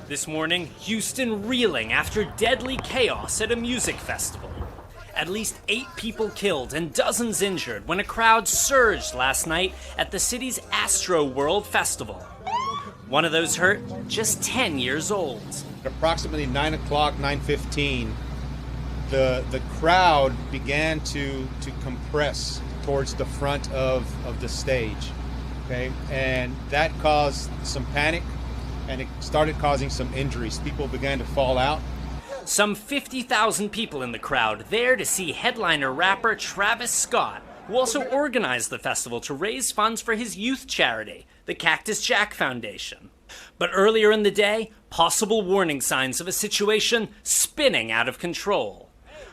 This morning, Houston reeling after deadly chaos at a music festival. At least 8 people killed and dozens injured when a crowd surged last night at the city's ASTROWORLD festival. One of those hurt, just 10 years old. At approximately 9 o'clock, 9:15, the crowd began to compress towards the front of the stage, okay? And that caused some panic, and it started causing some injuries. People began to fall out. Some 50,000 people in the crowd there to see headliner rapper Travis Scott, who also organized the festival to raise funds for his youth charity, the Cactus Jack Foundation. But earlier in the day, possible warning signs of a situation spinning out of control.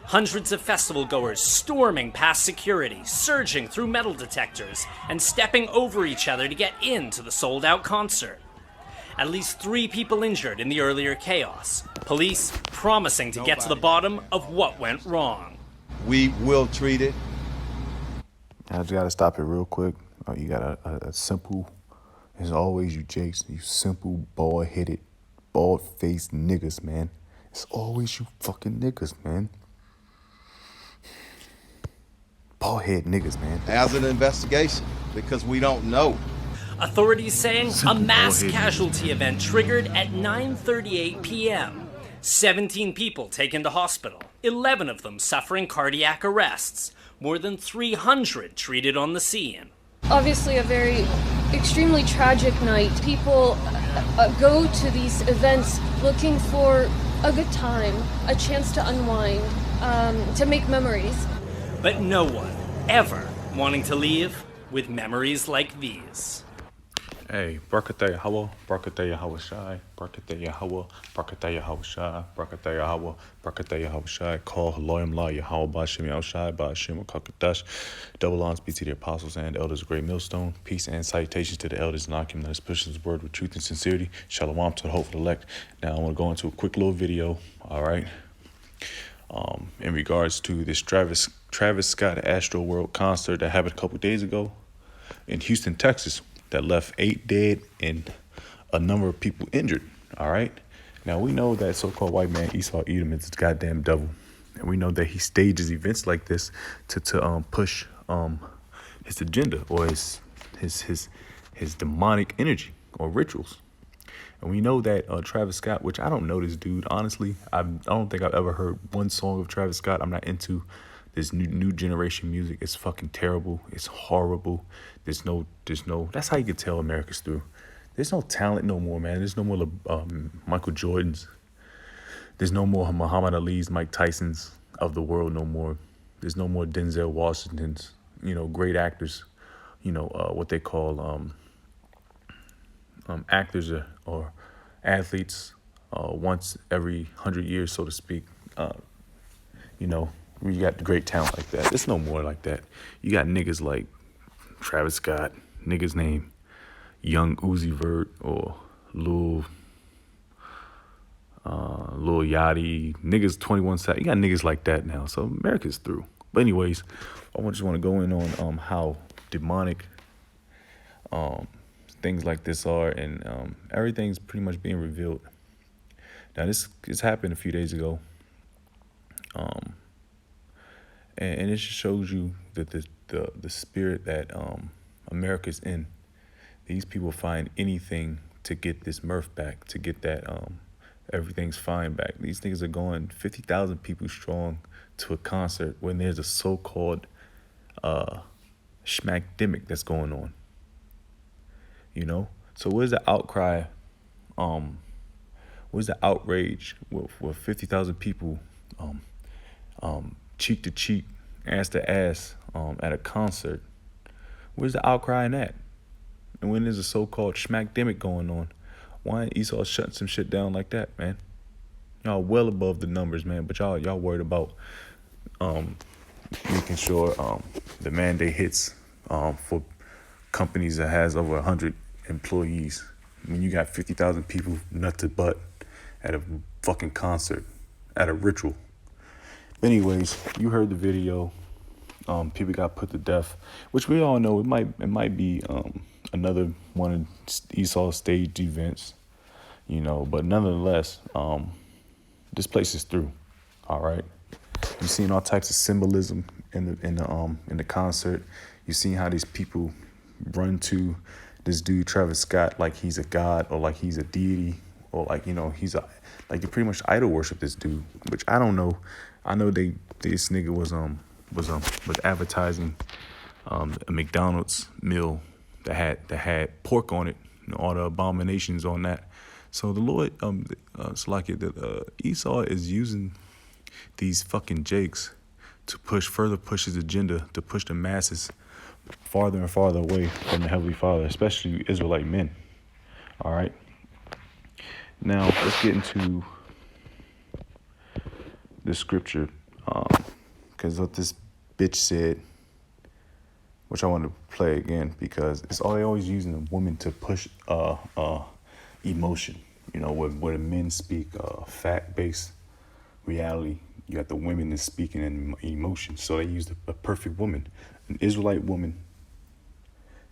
Hundreds of festival goers storming past security, surging through metal detectors, and stepping over each other to get into the sold-out concert. At least 3 people injured in the earlier chaos. Police promising to get to the bottom of what went wrong. We will treat it. I just gotta stop it real quick. You got a simple, as always, you Jakes, you simple, bald-headed, bald-faced niggas, man. It's always you fucking niggas, man. Bald-head niggas, man. As an investigation, because we don't know. Authorities saying a mass casualty event triggered at 9:38 p.m. 17 people taken to hospital, 11 of them suffering cardiac arrests, more than 300 treated on the scene. Obviously a very extremely tragic night. People go to these events looking for a good time, a chance to unwind, to make memories. But no one ever wanting to leave with memories like these. Hey, Brakataya Hawa, Brakataya Hawa Shai, Brakataya Hawa, Brakataya Hawa Shai, Brakataya Hawa, Brakataya Hawa Shai, call Loyam La Yahweh Bashim Shai, Bashim Kakadash, double honors be to the apostles and elders of Great Millstone, peace and salutations to the elders and Akim that is pushing his word with truth and sincerity, shalom to the hopeful elect. Now I want to go into a quick little video, alright, in regards to this Travis Scott AstroWorld concert that happened a couple days ago in Houston, Texas, that left 8 dead and a number of people injured, all right? Now, we know that so-called white man Esau Edom is the goddamn devil. And we know that he stages events like this to push his agenda or his demonic energy or rituals. And we know that Travis Scott, which I don't know this dude, honestly. I don't think I've ever heard one song of Travis Scott. I'm not into this new generation music. It's fucking terrible. It's horrible. There's no, that's how you can tell America's through. There's no talent no more, man. There's no more Michael Jordans. There's no more Muhammad Ali's, Mike Tyson's of the world no more. There's no more Denzel Washington's, great actors, what they call actors or athletes once every 100 years, so to speak, you got great talent like that. There's no more like that. You got niggas like Travis Scott, niggas named Young Uzi Vert or Lil Yachty, niggas 21 Savage. You got niggas like that now. So America's through. But anyways, I just want to go in on how demonic things like this are, and everything's pretty much being revealed. Now this happened a few days ago. And it just shows you that the spirit that America's in. These people find anything to get this mirth back, to get that everything's fine back. These niggas are going 50,000 people strong to a concert when there's a so-called schmackdemic that's going on. So where's the outcry? Where's the outrage with 50,000 people cheek to cheek, ass to ass at a concert? Where's the outcry in that? And when there's a so-called schmackdemic going on, why ain't Esau shutting some shit down like that, man? Y'all well above the numbers, man, but y'all worried about making sure the mandate hits for companies that has over 100 employees. When you got 50,000 people nut to butt at a fucking concert, at a ritual. But anyways, you heard the video. People got put to death, which we all know it might be another one of Esau's staged events. you know. But nonetheless, this place is through. All right. You've seen all types of symbolism in the concert. You've seen how these people run to this dude Travis Scott like he's a god or like he's a deity or like, you know, like you pretty much idol worship this dude, which I don't know. I know this nigga was advertising a McDonald's meal that had pork on it, you know, all the abominations on that. So the Lord, it's like Esau is using these fucking jakes to further push his agenda, to push the masses farther and farther away from the Heavenly Father, especially Israelite men. All right. Now let's get into the scripture, because what this bitch said, which I want to play again, because it's always using a woman to push emotion. You know, where the men speak fact-based reality, you got the women that's speaking in emotion. So they used a perfect woman, an Israelite woman,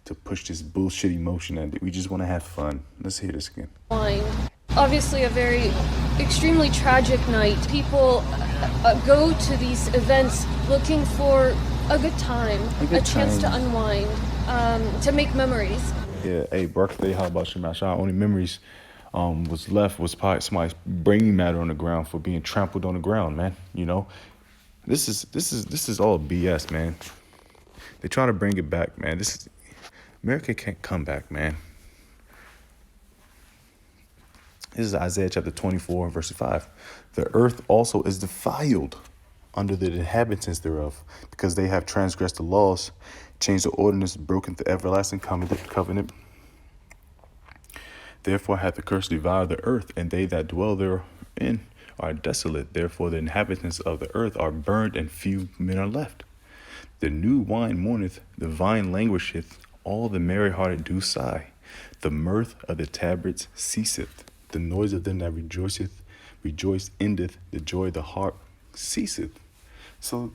to push this bullshit emotion that we just want to have fun. Let's hear this again. Obviously a very extremely tragic night. People go to these events looking for a good time, a chance to unwind, to make memories. Yeah, hey, birthday, how about you, Masha? Only memories was left was probably somebody's brain matter on the ground for being trampled on the ground, man. You know, this is all BS, man. They try to bring it back, man. America can't come back, man. This is Isaiah chapter 24, verse 5. The earth also is defiled under the inhabitants thereof, because they have transgressed the laws, changed the ordinance, broken the everlasting covenant. Therefore hath the curse devoured the earth, and they that dwell therein are desolate. Therefore the inhabitants of the earth are burned, and few men are left. The new wine mourneth, the vine languisheth, all the merry-hearted do sigh. The mirth of the tabrets ceaseth. The noise of them that rejoice endeth. The joy of the harp ceaseth. So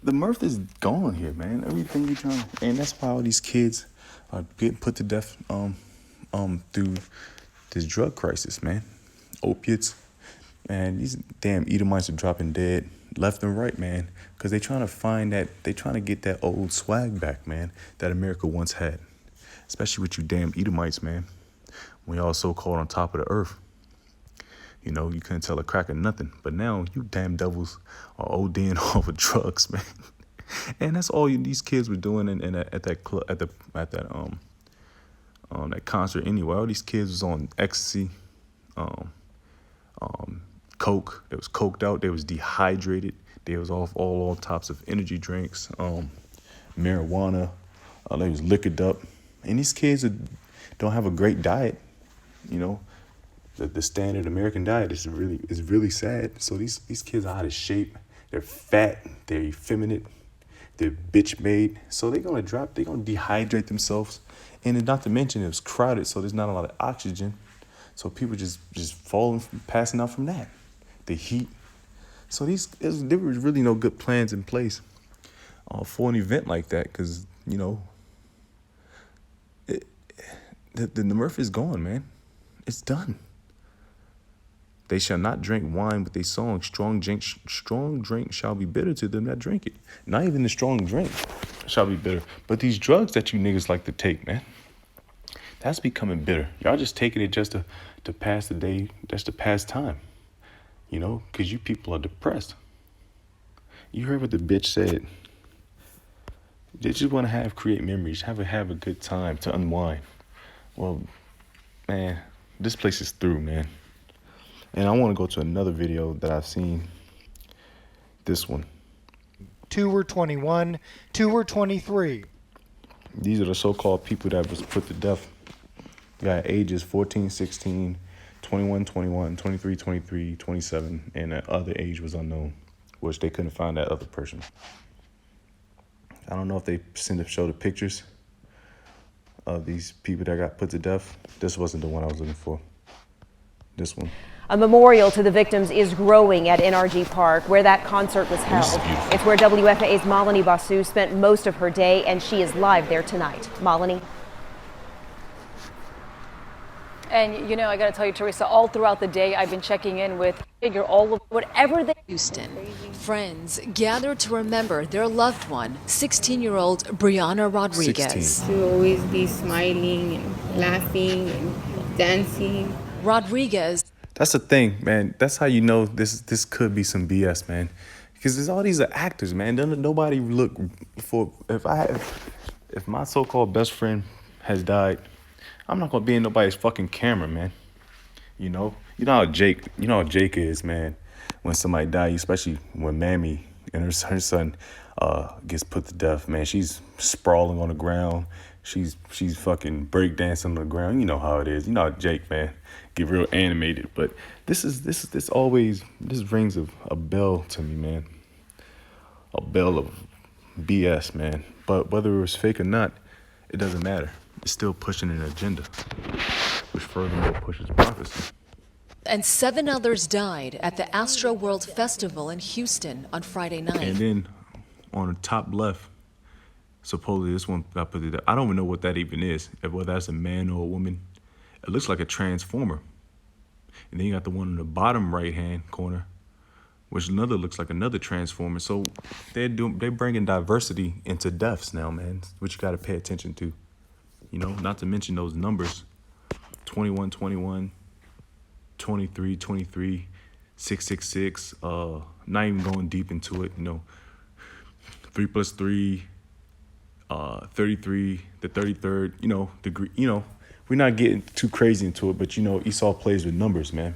the mirth is gone here, man. Everything you're trying to, and that's why all these kids are getting put to death through this drug crisis, man. Opiates, man. These damn Edomites are dropping dead left and right, man, because they trying to get that old swag back, man, that America once had. Especially with you damn Edomites, man. We all so-called on top of the earth. You know, you couldn't tell a crack of nothing. But now you damn devils are ODing off of drugs, man. And that's all these kids were doing at that concert anyway. All these kids was on ecstasy, coke. They was coked out. They was dehydrated. They was off all types of energy drinks, marijuana. They was liquored up. And these kids don't have a great diet. You know, the standard American diet is really sad. So these kids are out of shape. They're fat. They're effeminate. They're bitch made. So they're gonna dehydrate themselves. And not to mention it was crowded, so there's not a lot of oxygen. So people just passing out from that. The heat. So there was really no good plans in place for an event like that, because, you know, the mirth is gone, man. It's done. They shall not drink wine, but they song, strong drink shall be bitter to them that drink it. Not even the strong drink shall be bitter. But these drugs that you niggas like to take, man, that's becoming bitter. Y'all just taking it just to pass the day, just to pass time. You know, because you people are depressed. You heard what the bitch said. They just want to create memories, have a good time to unwind. Well, man, this place is through, man. And I want to go to another video that I've seen. This one. 2 were 21, 2 were 23. These are the so-called people that was put to death. You got ages 14, 16, 21, 21, 23, 23, 27, and the other age was unknown, which they couldn't find that other person. I don't know if they show the pictures of these people that got put to death. This wasn't the one I was looking for. This one. A memorial to the victims is growing at NRG Park, where that concert was held. It's where WFAA's Malini Basu spent most of her day, and she is live there tonight. Malini. And, you know, I got to tell you, Teresa, all throughout the day, I've been checking in with figure all of whatever they. Houston. Friends gathered to remember their loved one, 16-year-old Brianna Rodriguez. 16. To always be smiling and laughing and dancing. Rodriguez. That's the thing, man. That's how you know this could be some BS, man. Because there's all these actors, man. Nobody look for if my so-called best friend has died, I'm not gonna be in nobody's fucking camera, man. You know how Jake is, man. When somebody dies, especially when Mammy and her son gets put to death, man. She's sprawling on the ground. She's fucking breakdancing on the ground. You know how it is. You know how Jake, man, get real animated. But this rings a bell to me, man. A bell of BS, man. But whether it was fake or not, it doesn't matter. It's still pushing an agenda, which furthermore pushes prophecy. And 7 others died at the ASTROWORLD Festival in Houston on Friday night. And then on the top left, supposedly this one got put there. I don't even know what that even is, whether that's a man or a woman. It looks like a transformer. And then you got the one in the bottom right-hand corner, which looks like another transformer. So they're bringing diversity into deaths now, man, which you got to pay attention to. You know, not to mention those numbers, 21, 21, 23, 23, 666, not even going deep into it, 3 plus 3, 33, the 33rd, degree, we're not getting too crazy into it, but Esau plays with numbers, man,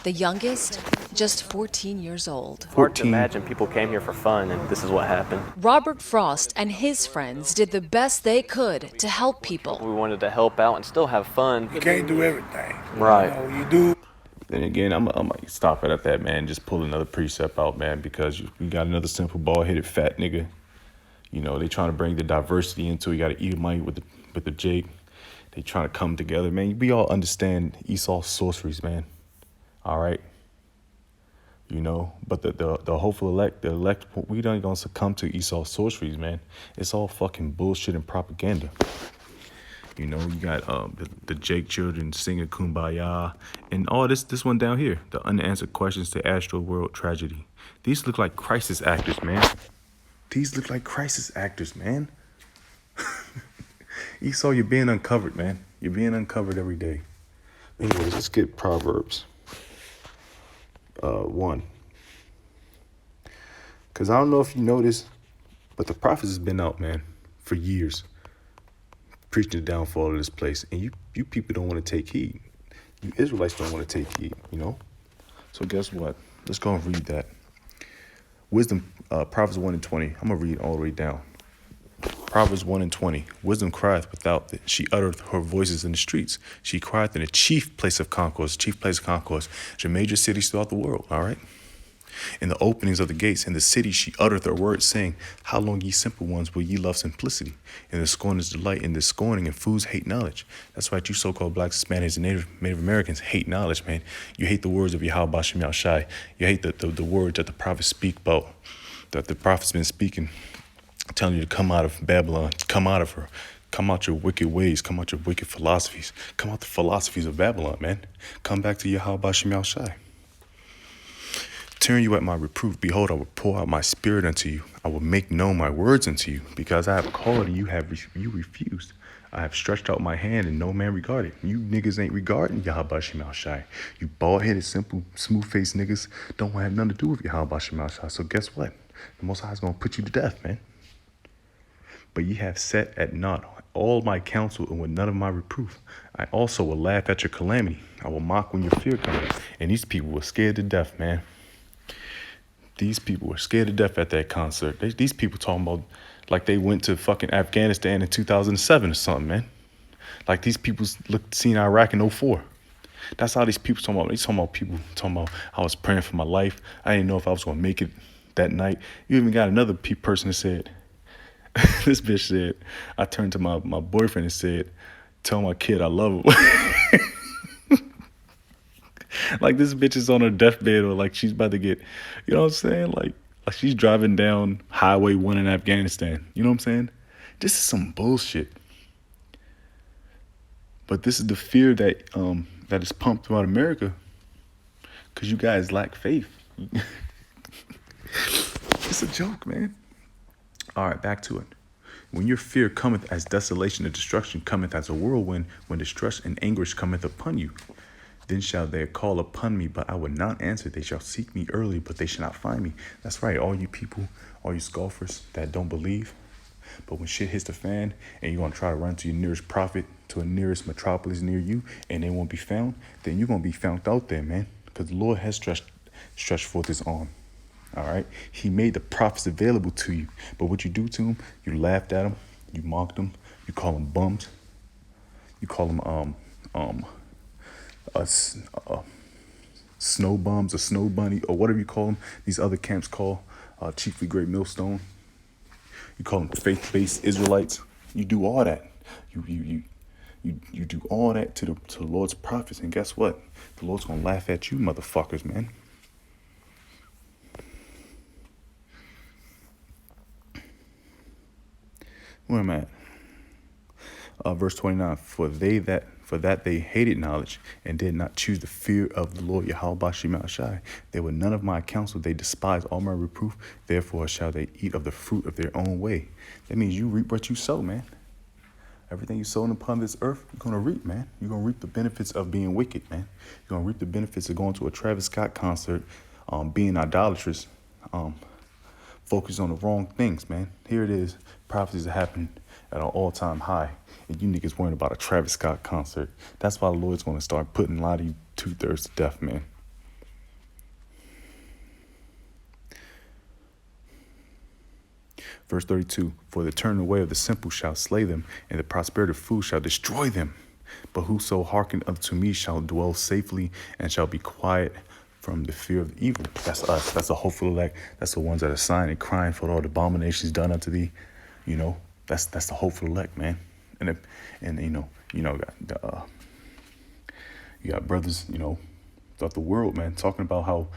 The youngest, just 14 years old. Hard to imagine people came here for fun and this is what happened. Robert Frost and his friends did the best they could to help people. We wanted to help out and still have fun. You can't do everything. Right. You do. Then again, I'm like, stop it at that, man. Just pull another precept out, man, because you got another simple bald-headed fat nigga. They trying to bring the diversity into it. You got to eat money with the Jake. They trying to come together, man. We all understand Esau's sorceries, man. All right. But the hopeful elect, we don't gonna succumb to Esau's sorceries, man. It's all fucking bullshit and propaganda. You got the Jake children singing Kumbaya and all this one down here, the unanswered questions to ASTROWORLD tragedy. These look like crisis actors, man. Esau, you're being uncovered, man. You're being uncovered every day. Anyways, let's get Proverbs 1. Because I don't know if you noticed, but the prophets has been out, man, for years, preaching the downfall of this place. And you people don't want to take heed. You Israelites don't want to take heed, So guess what? Let's go and read that. Wisdom, Proverbs 1 and 20. I'm going to read all the way down. Proverbs 1 and 20. Wisdom crieth without, she uttereth her voices in the streets. She crieth in the chief place of concourse. Chief place of concourse. Your major cities throughout the world, all right? In the openings of the gates, in the city she uttereth her words, saying, how long, ye simple ones, will ye love simplicity? And the scorners delight in the scorning, and fools hate knowledge. That's right, you so-called blacks, Hispanics, and Native Americans hate knowledge, man. You hate the words of Yahweh Bashem Yahushai. You hate the words that the prophets speak about, that the prophets been speaking, telling you to come out of Babylon, come out of her. Come out your wicked ways. Come out your wicked philosophies. Come out the philosophies of Babylon, man. Come back to Yahweh Bashem Yahushai. Turn you at my reproof. Behold, I will pour out my spirit unto you. I will make known my words unto you. Because I have called and you refused. I have stretched out my hand and no man regarded. You niggas ain't regarding Yahweh Bashem Yahushai. You bald-headed, simple, smooth-faced niggas don't have nothing to do with Yahweh Bashem Yahushai. So guess what? The Most High is going to put you to death, man. But ye have set at naught all my counsel and with none of my reproof. I also will laugh at your calamity. I will mock when your fear comes. And these people were scared to death, man. These people were scared to death at that concert. These people talking about like they went to fucking Afghanistan in 2007 or something, man. Like these people seen Iraq in 2004. That's how these people talking about. They talking about people talking about I was praying for my life. I didn't know if I was going to make it that night. You even got another person that said, this bitch said, I turned to my boyfriend and said, tell my kid I love him. Like this bitch is on her deathbed or like she's about to get, you know what I'm saying? Like she's driving down Highway 1 in Afghanistan. You know what I'm saying? This is some bullshit. But this is the fear that that is pumped throughout America, because you guys lack faith. It's a joke, man. All right, back to it. When your fear cometh as desolation and destruction cometh as a whirlwind, when distress and anguish cometh upon you, then shall they call upon me, but I will not answer. They shall seek me early, but they shall not find me. That's right, all you people, all you scoffers that don't believe. But when shit hits the fan and you're going to try to run to your nearest prophet, to a nearest metropolis near you, and they won't be found, then you're going to be found out there, man. Because the Lord has stretched forth his arm. All right? He made the prophets available to you. But what you do to them, you laughed at them, you mocked them, you call them bums, you call them snow bums, a snow bunny, or whatever you call them. These other camps call chiefly great millstone. You call them faith-based Israelites. You do all that. You do all that to the Lord's prophets, and guess what? The Lord's gonna laugh at you, motherfuckers, man. Where am I at? Verse 29. For that they hated knowledge and did not choose the fear of the Lord Yahweh Bashim Shai. They were none of my counsel. They despised all my reproof. Therefore shall they eat of the fruit of their own way. That means you reap what you sow, man. Everything you sow upon this earth, you're going to reap, man. You're going to reap the benefits of being wicked, man. You're going to reap the benefits of going to a Travis Scott concert, being idolatrous, focus on the wrong things, man. Here it is. Prophecies are happening at an all-time high. And you niggas worrying about a Travis Scott concert. That's why the Lord's going to start putting a lot of you 2/3 to death, man. Verse 32, for the turning away of the simple shall slay them, and the prosperity of fools shall destroy them. But whoso hearken unto me shall dwell safely, and shall be quiet from the fear of evil. That's us. That's the hopeful elect. That's the ones that are sighing and crying for all the abominations done unto thee. You know, that's the hopeful elect, man. And you got brothers, throughout the world, man, talking about how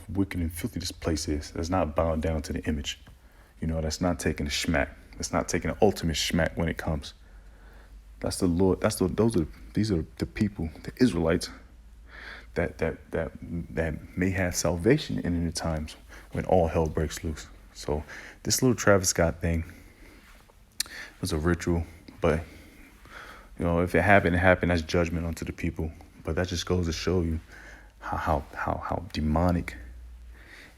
wicked and filthy this place is. That's not bowing down to the image. That's not taking a schmack. That's not taking an ultimate schmack when it comes. That's the Lord. These are the people, the Israelites, that may have salvation in the times when all hell breaks loose. So this little Travis Scott thing was a ritual, but if it happened, that's judgment unto the people. But that just goes to show you how demonic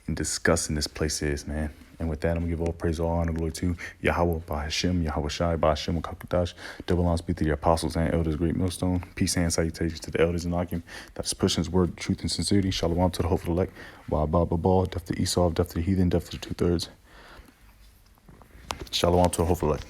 and disgusting this place is, man. And with that, I'm going to give all praise, all honor, glory to Yahweh, by Hashem, Yahweh Shai, by Hashem, Kakadash. Double honors be to the apostles and elders, great millstone. Peace and salutations to the elders in Akim. That's pushing his word, truth, and sincerity. Shalom to the hopeful elect. Ba, death to Esau, death to the heathen, death to the 2/3. Shalom to the hopeful elect.